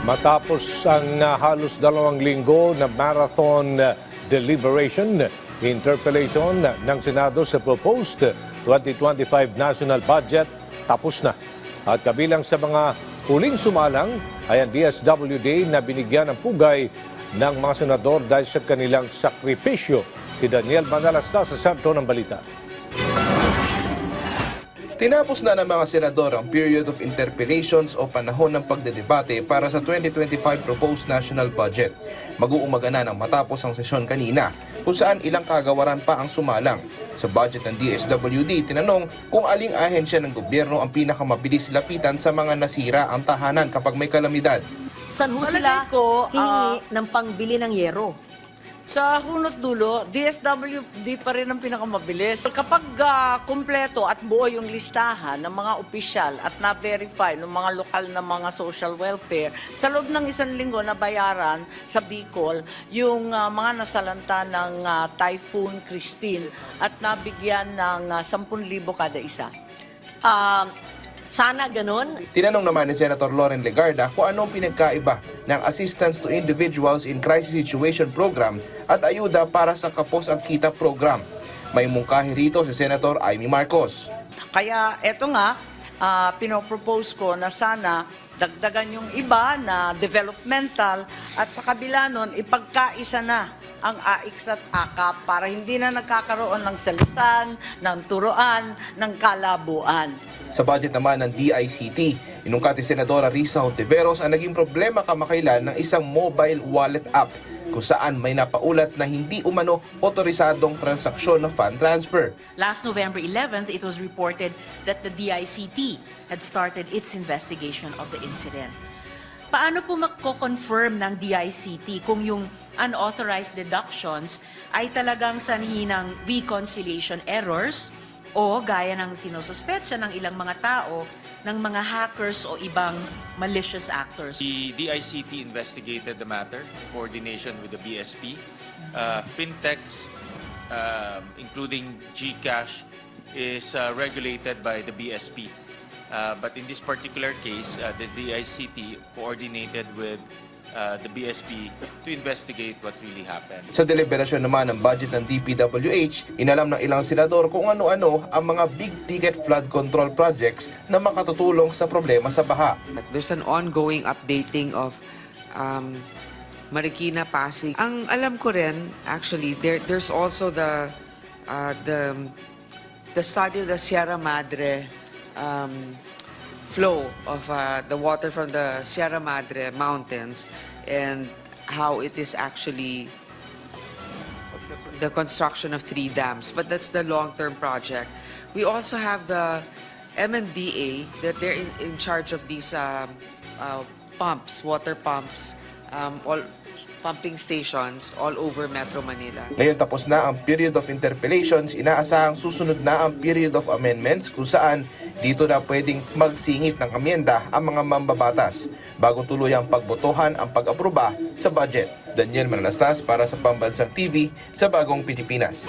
Matapos ang halos 2 linggo na marathon deliberation, interpellation ng Senado sa proposed 2025 national budget tapos na. At kabilang sa mga huling sumalang ay ang DSWD na binigyan ng pugay ng mga senador dahil sa kanilang sakripisyo. Si Daniel Manalasta sa sentro ng balita. Tinapos na ng mga senador ang period of interpellations o panahon ng pagdedebate para sa 2025 proposed national budget. Mag-uumaga na nang matapos ang sesyon kanina, kung saan ilang kagawaran pa ang sumalang. Sa budget ng DSWD, tinanong kung aling ahensya ng gobyerno ang pinakamabilis lapitan sa mga nasira ang tahanan kapag may kalamidad. Saan ho sila hihingi ng pangbili ng yero? Sa hunot dulo, DSWD pa rin ang pinakamabilis. Kapag kumpleto at buo yung listahan ng mga opisyal at na-verify ng mga lokal na mga social welfare, sa loob ng 1 linggo na bayaran sa Bicol yung mga nasalanta ng Typhoon Christine at nabigyan ng 10,000 kada isa. Sana ganun. Tinanong naman ni Senator Loren Legarda kung anong pinagkaiba ng Assistance to Individuals in Crisis Situation Program at ayuda para sa Kapos ang Kita Program. May mungkahi rito si Senator Amy Marcos. Kaya eto nga, pinopropose ko na sana dagdagan yung iba na developmental at sa kabila nun, ipagkaisa na ang AICS at AKAP para hindi na nagkakaroon ng salisan, ng turuan, ng kalabuan. Sa budget naman ng DICT, inungkat ni Senadora Risa Hontiveros ang naging problema kamakailan ng isang mobile wallet app kung saan may napaulat na hindi umano otorisadong transaksyon ng fund transfer. Last November 11th, it was reported that the DICT had started its investigation of the incident. Paano po mako-confirm ng DICT kung yung unauthorized deductions ay talagang sanhi ng reconciliation errors o gaya ng sinususpetsya ng ilang mga tao ng mga hackers o ibang malicious actors? The DICT investigated the matter in coordination with the BSP. Fintechs, including GCash, is regulated by the BSP. But in this particular case, the DICT coordinated with the BSP to investigate what really happened. Sa deliberasyon naman ng budget ng DPWH, inalam ng ilang senador kung ano-ano ang mga big-ticket flood control projects na makatutulong sa problema sa baha. There's an ongoing updating of Marikina, Pasig. Ang alam ko rin, actually, there's also the study of the Sierra Madre flow of the water from the Sierra Madre Mountains and how it is actually the construction of 3 dams. But that's the long-term project. We also have the MMDA that they're in charge of these pumps, water pumps, all pumping stations all over Metro Manila. Ngayon tapos na ang period of interpellations, inaasahang susunod na ang period of amendments kung saan dito na pwedeng magsingit ng amyenda ang mga mambabatas bago tuluyang pagbotohan ang pag-aproba sa budget. Daniel Manalastas para sa Pambansang TV sa Bagong Pilipinas.